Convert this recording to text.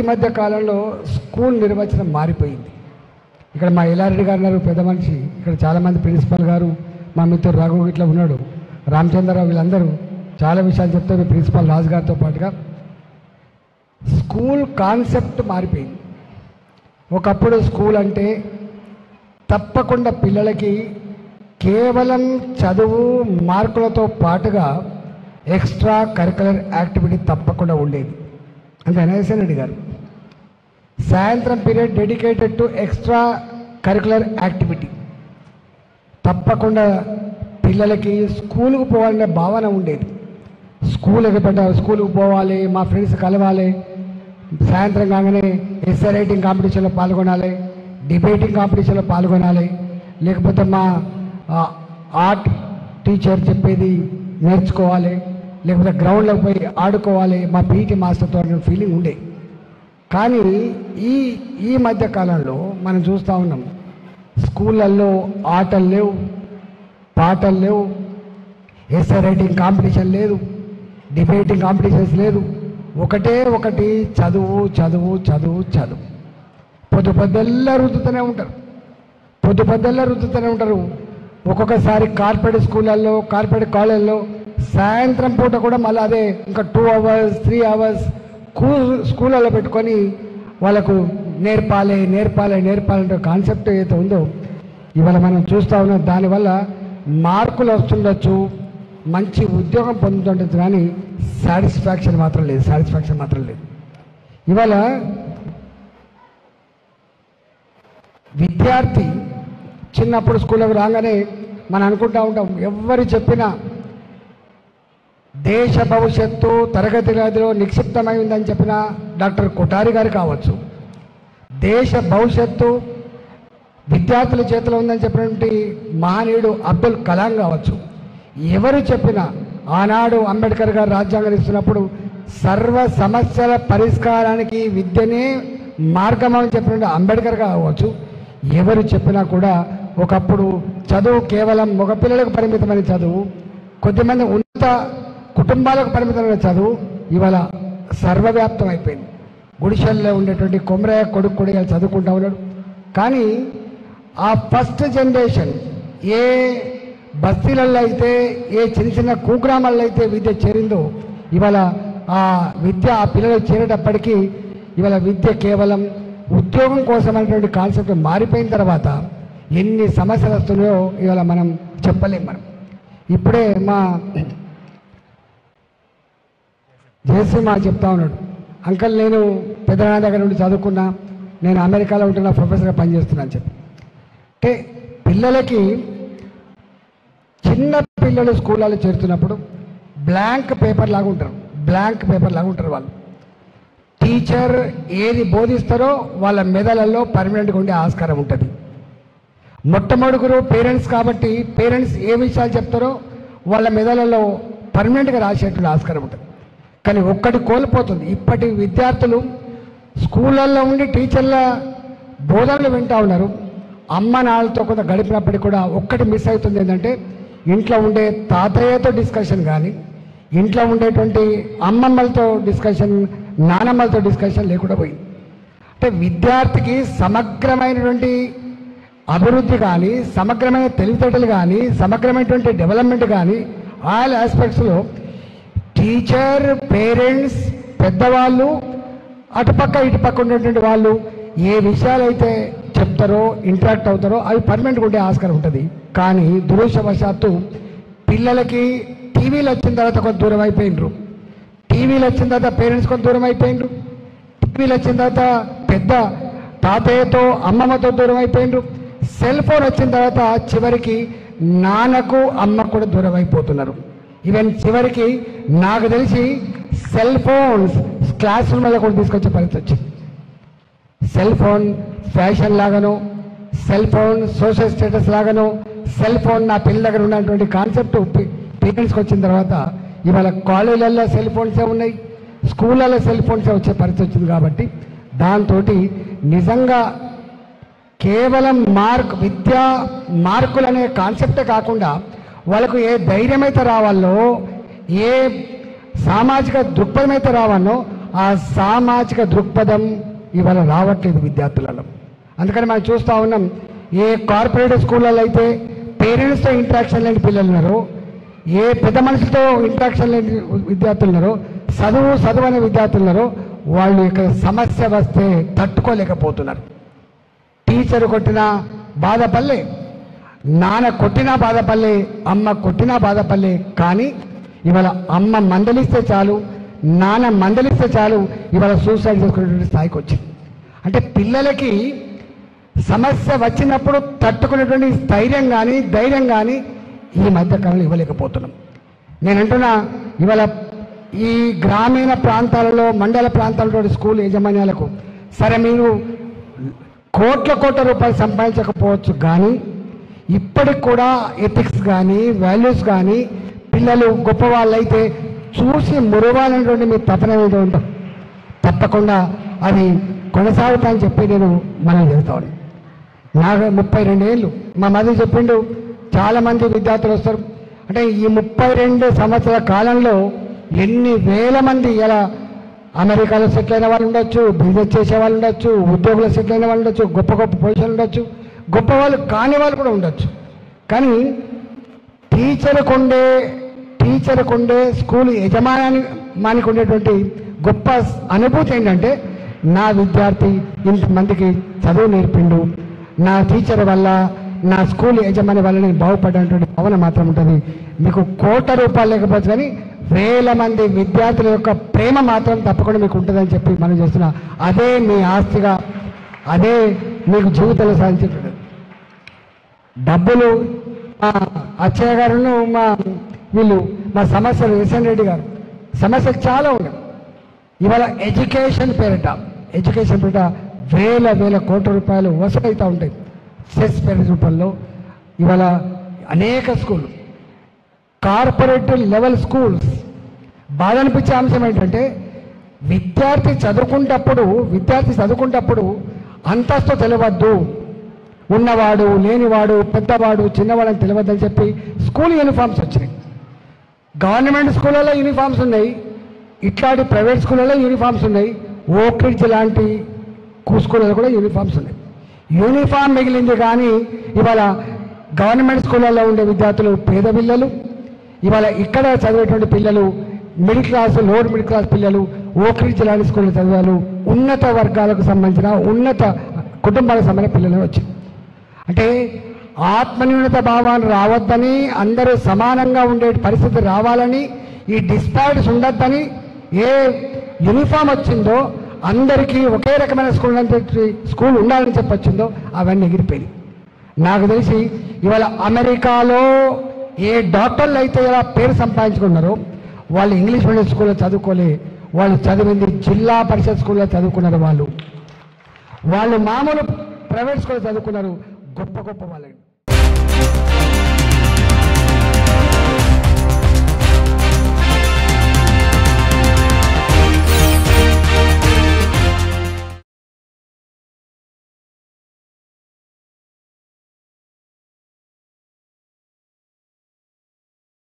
మధ్య కాలంలో స్కూల్ నిర్వచనం మారిపోయింది. ఇక్కడ మా ఎల్లారెడ్డి గారు ఉన్నారు, పెద్ద మనిషి. ఇక్కడ చాలామంది ప్రిన్సిపల్ గారు, మా మిత్రుడు రఘు ఇట్లా ఉన్నాడు, రామచంద్రరావు, వీళ్ళందరూ చాలా విషయాలు చెప్తారు. ప్రిన్సిపల్ రాజు గారితో పాటుగా స్కూల్ కాన్సెప్ట్ మారిపోయింది. ఒకప్పుడు స్కూల్ అంటే తప్పకుండా పిల్లలకి కేవలం చదువు మార్కులతో పాటుగా ఎక్స్ట్రా కరికులర్ యాక్టివిటీ తప్పకుండా ఉండేది. అంటే ఎన్ఎస్ఎన్ రెడ్డి గారు సాయంత్రం period dedicated to extra curricular activity. తప్పకుండా పిల్లలకి స్కూలుకు పోవాలనే భావన ఉండేది. స్కూలుకు పోవాలి, మా ఫ్రెండ్స్ కలవాలి, సాయంత్రం కాగానే ఎస్ఏ రైటింగ్ కాంపిటీషన్లో పాల్గొనాలి, డిబేటింగ్ కాంపిటీషన్లో పాల్గొనాలి, లేకపోతే మా ఆర్ట్ టీచర్ చెప్పేది నేర్చుకోవాలి, లేకపోతే గ్రౌండ్లోకి పోయి ఆడుకోవాలి, మా పీటీ మాస్టర్తో అనే ఫీలింగ్ ఉండే. కానీ ఈ మధ్య కాలంలో మనం చూస్తూ ఉన్నాం, స్కూళ్ళల్లో ఆటలు లేవు, పాటలు లేవు, ఎస్ఏ రైటింగ్ కాంపిటీషన్ లేదు, డిబేటింగ్ కాంపిటీషన్స్ లేదు. ఒకటి చదువు చదువు చదువు చదువు. పొద్దుపొద్దల్లా రుద్దుతూనే ఉంటారు. ఒక్కొక్కసారి కార్పొరేట్ స్కూళ్ళల్లో, కార్పొరేట్ కాలేజీల్లో సాయంత్రం పూట కూడా మళ్ళీ అదే ఇంకా 2 hours 3 hours స్కూళ్ళల్లో పెట్టుకొని వాళ్ళకు నేర్పాలి అంటే కాన్సెప్ట్ ఏదైతే ఉందో ఇవాళ మనం చూస్తూ ఉన్నాం. దానివల్ల మార్కులు వస్తుండొచ్చు, మంచి ఉద్యోగం పొందుతుండొచ్చు, కానీ సాటిస్ఫాక్షన్ మాత్రం లేదు. ఇవాళ విద్యార్థి చిన్నప్పుడు స్కూల్కి రాగానే మనం అనుకుంటూ ఉంటాం, ఎవరు చెప్పినా దేశ భవిష్యత్తు తరగతి గదిలో నిక్షిప్తమై ఉందని చెప్పిన డాక్టర్ కొఠారి గారు కావచ్చు, దేశ భవిష్యత్తు విద్యార్థుల చేతిలో ఉందని చెప్పినటువంటి మహనీయుడు అబ్దుల్ కలాం కావచ్చు, ఎవరు చెప్పినా ఆనాడు అంబేద్కర్ గారు రాజ్యాంగం ఇస్తున్నప్పుడు సర్వ సమస్యల పరిష్కారానికి విద్యనే మార్గం అని చెప్పినటువంటి అంబేద్కర్ కావచ్చు, ఎవరు చెప్పినా కూడా ఒకప్పుడు చదువు కేవలం మగపిల్లలకు పరిమితమైన చదువు, కొద్దిమంది ఉన్నత కుటుంబాలకు పరిమితమైన చదువు ఇవాళ సర్వవ్యాప్తం అయిపోయింది. గుడిసెల్లో ఉండేటువంటి కొమరయ్య కొడుకు కూడా చదువుకుంటూ ఉన్నాడు. కానీ ఆ ఫస్ట్ జనరేషన్ ఏ బస్తీలలో అయితే, ఏ చిన్న కుగ్రామాల్లో అయితే విద్య చేరిందో ఇవాళ ఆ విద్య ఆ పిల్లలకు చేరేటప్పటికీ ఇవాళ విద్య కేవలం ఉద్యోగం కోసం అనేటువంటి కాన్సెప్ట్ మారిపోయిన తర్వాత ఎన్ని సమస్యలు వస్తున్నాయో ఇవాళ మనం చెప్పలేం. ఇప్పుడే మా జయసింహ చెప్తా ఉన్నాడు, అంకల్ నేను పెద్దనాన్న దగ్గర నుండి చదువుకున్నా, నేను అమెరికాలో ఉంటున్నా, ప్రొఫెసర్గా పనిచేస్తున్నా అని చెప్పి. అంటే పిల్లలకి చిన్న పిల్లలు స్కూళ్ళలో చేరుతున్నప్పుడు బ్లాంక్ పేపర్ లాగా ఉంటారు వాళ్ళు. టీచర్ ఏది బోధిస్తారో వాళ్ళ మెదళ్ళల్లో పర్మనెంట్గా ఉండే ఆస్కారం ఉంటుంది. మొట్టమొదటి పేరెంట్స్ కాబట్టి పేరెంట్స్ ఏ విషయాలు చెప్తారో వాళ్ళ మెదళ్ళలో పర్మనెంట్గా రాసేటువంటి ఆస్కారం ఉంటుంది. కానీ ఒక్కటి కోల్పోతుంది. ఇప్పటి విద్యార్థులు స్కూళ్ళల్లో ఉండి టీచర్ల బోధనలు వింటూ ఉన్నారు, అమ్మ నాన్నలతో కొంత గడిపినప్పటికీ కూడా ఒక్కటి మిస్ అవుతుంది. ఏంటంటే ఇంట్లో ఉండే తాతయ్యతో డిస్కషన్ కానీ, ఇంట్లో ఉండేటువంటి అమ్మమ్మలతో డిస్కషన్, నానమ్మలతో డిస్కషన్ లేకుండా పోయింది. అంటే విద్యార్థికి సమగ్రమైనటువంటి అభివృద్ధి కానీ, సమగ్రమైన తెలివితేటలు కానీ, సమగ్రమైనటువంటి డెవలప్మెంట్ కానీ ఆల్ ఆస్పెక్ట్స్లో టీచర్, పేరెంట్స్, పెద్దవాళ్ళు, అటుపక్క ఇటుపక్క ఉన్నటువంటి వాళ్ళు ఏ విషయాలైతే చెప్తారో, ఇంటరాక్ట్ అవుతారో అవి పర్మనెంట్గా ఉండే ఆస్కారం ఉంటుంది. కానీ దురదృష్టవశాత్తు పిల్లలకి టీవీలు వచ్చిన తర్వాత కొంత దూరం అయిపోయినరు, టీవీలు వచ్చిన తర్వాత పేరెంట్స్ కొంత దూరం అయిపోయినరు, టీవీలు వచ్చిన తర్వాత పెద్ద తాతయ్యతో అమ్మమ్మతో దూరం అయిపోయినరు, సెల్ ఫోన్ వచ్చిన తర్వాత చివరికి నాన్నకు అమ్మకు కూడా దూరం అయిపోతున్నారు. ఈవెన్ చివరికి నాకు తెలిసి సెల్ ఫోన్స్ క్లాస్ రూమ్లో కూడా తీసుకొచ్చే పరిస్థితి వచ్చింది. సెల్ ఫోన్ ఫ్యాషన్ లాగానో, సెల్ ఫోన్ సోషల్ స్టేటస్ లాగానో, సెల్ ఫోన్ నా పిల్లల దగ్గర ఉన్నటువంటి కాన్సెప్ట్ పేరెంట్స్కి వచ్చిన తర్వాత ఇవాళ కాలేజీలలో సెల్ ఫోన్సే ఉన్నాయి, స్కూళ్ళలో సెల్ ఫోన్సే వచ్చే పరిస్థితి వచ్చింది. కాబట్టి దాంతో నిజంగా కేవలం విద్యా మార్కులు అనే కాన్సెప్టే కాకుండా వాళ్ళకు ఏ ధైర్యం అయితే రావాలో, ఏ సామాజిక దృక్పథం అయితే రావాలో ఆ సామాజిక దృక్పథం ఇవాళ రావట్లేదు విద్యార్థులలో. అందుకని మనం చూస్తూ ఉన్నాం, ఏ కార్పొరేట్ స్కూళ్ళలో అయితే పేరెంట్స్తో ఇంటరాక్షన్ లేని పిల్లలు ఉన్నారో, ఏ పెద్ద మనుషులతో ఇంటరాక్షన్ లేని విద్యార్థులు ఉన్నారో, చదువు అనే విద్యార్థులు ఉన్నారో, వాళ్ళు ఇక్కడ సమస్య వస్తే తట్టుకోలేకపోతున్నారు. టీచర్ కొట్టినా బాధపడలే, నాన్న కొట్టినా బాధపడలే, అమ్మ కొట్టినా బాధపడలే. కానీ ఇవాళ అమ్మ మందలిస్తే చాలు, నాన్న మందలిస్తే చాలు, ఇవాళ సూసైడ్ చేసుకునేటువంటి స్థాయికి వచ్చింది. అంటే పిల్లలకి సమస్య వచ్చినప్పుడు తట్టుకునేటువంటి ధైర్యం కానీ ధైర్యం కానీ ఈ మధ్యకాలంలో ఇవ్వలేకపోతున్నాం. నేనంటున్నా, ఇవాళ ఈ గ్రామీణ ప్రాంతాలలో మండల ప్రాంతాలలో స్కూల్ యాజమాన్యాలకు సరే మీరు కోట్ల రూపాయలు సంపాదించకపోవచ్చు, కానీ ఇప్పటికి కూడా ఎథిక్స్ కానీ వాల్యూస్ కానీ పిల్లలు గొప్పవాళ్ళు అయితే చూసి మురవాలనేటువంటి మీ తపన మీద ఉంటాం. తప్పకుండా అది కొనసాగుతాయని చెప్పి నేను మనం చేస్తాను. నాకు 32 ఏళ్ళు, మా మధ్య చెప్పిండు చాలామంది విద్యార్థులు వస్తారు. అంటే ఈ 32 సంవత్సరాల కాలంలో ఎన్ని వేల మంది ఇలా అమెరికాలో సెటిల్ అయిన వాళ్ళు ఉండొచ్చు, బిజినెస్ చేసే వాళ్ళు ఉండొచ్చు, ఉద్యోగులు సెటిల్ అయిన వాళ్ళు ఉండొచ్చు, గొప్ప పొజిషన్ ఉండొచ్చు, గొప్ప వాళ్ళు కాని వాళ్ళు కూడా ఉండొచ్చు. కానీ టీచర్కు ఉండే స్కూల్ యజమానికి ఉండేటువంటి గొప్ప అనుభూతి ఏంటంటే, నా విద్యార్థి ఇంతమందికి చదువు నేర్పిండు, నా టీచర్ వల్ల, నా స్కూల్ యజమాని వల్ల నేను బాగుపడినటువంటి భావన మాత్రం ఉంటుంది. మీకు కోట్ల రూపాయలు లేకపోతే కానీ వేల మంది విద్యార్థుల యొక్క ప్రేమ మాత్రం తప్పకుండా మీకు ఉంటుందని చెప్పి మనం చేస్తున్నా. అదే మీ ఆస్తిగా, అదే మీకు జీవితంలో సాధించేటువంటి డబ్బులు. మా అచ్చయ్య గారును మా సమస్యలు ఎస్ఎన్ రెడ్డి గారు సమస్యలు చాలా ఉన్నాయి. ఇవాళ ఎడ్యుకేషన్ పేరిట వేల కోట్ల రూపాయలు వసూలవుతూ ఉంటాయి సెస్ పేరు రూపంలో. ఇవాళ అనేక స్కూళ్ళు, కార్పొరేట్ లెవెల్ స్కూల్స్. బాధ అనిపించే అంశం ఏంటంటే, విద్యార్థి చదువుకుంటప్పుడు అంతస్తు తెలియవద్దు, ఉన్నవాడు లేనివాడు, పెద్దవాడు చిన్నవాడు అని తెలియవద్దని చెప్పి స్కూల్ యూనిఫామ్స్ వచ్చినాయి. గవర్నమెంట్ స్కూళ్ళలో యూనిఫామ్స్ ఉన్నాయి, ఇట్లాంటి ప్రైవేట్ స్కూళ్ళలో యూనిఫామ్స్ ఉన్నాయి, ఓక్రిడ్జ్ లాంటి స్కూళ్ళలో కూడా యూనిఫామ్స్ ఉన్నాయి. యూనిఫామ్ మిగిలింది, కానీ ఇవాళ గవర్నమెంట్ స్కూళ్ళల్లో ఉండే విద్యార్థులు పేద పిల్లలు, ఇవాళ ఇక్కడ చదివేటువంటి పిల్లలు middle class, lower middle class పిల్లలు, ఓక్రిడ్జ్ లాంటి స్కూల్లో చదివారు, ఉన్నత వర్గాలకు సంబంధించిన ఉన్నత కుటుంబాలకు సంబంధించిన పిల్లలు వచ్చింది. అంటే ఆత్మన్యూనత భావాలు రావద్దని, అందరూ సమానంగా ఉండే పరిస్థితి రావాలని, ఈ డిస్పారిటీస్ ఉండొద్దని, ఏ యూనిఫామ్ వచ్చిందో అందరికీ ఒకే రకమైన స్కూల్ ఉండాలని చెప్పొచ్చిందో అవన్నీ ఎగిరిపోయినాయి. నాకు తెలిసి ఇవాళ అమెరికాలో ఏ డాక్టర్లు అయితే ఇలా పేరు సంపాదించుకున్నారో వాళ్ళు ఇంగ్లీష్ మీడియం స్కూల్లో చదువుకోలే, వాళ్ళు చదివింది జిల్లా పరిషత్ స్కూల్లో చదువుకున్నారు. వాళ్ళు మామూలు ప్రైవేట్ స్కూల్లో చదువుకున్నారు, గొప్ప వాళ్ళని.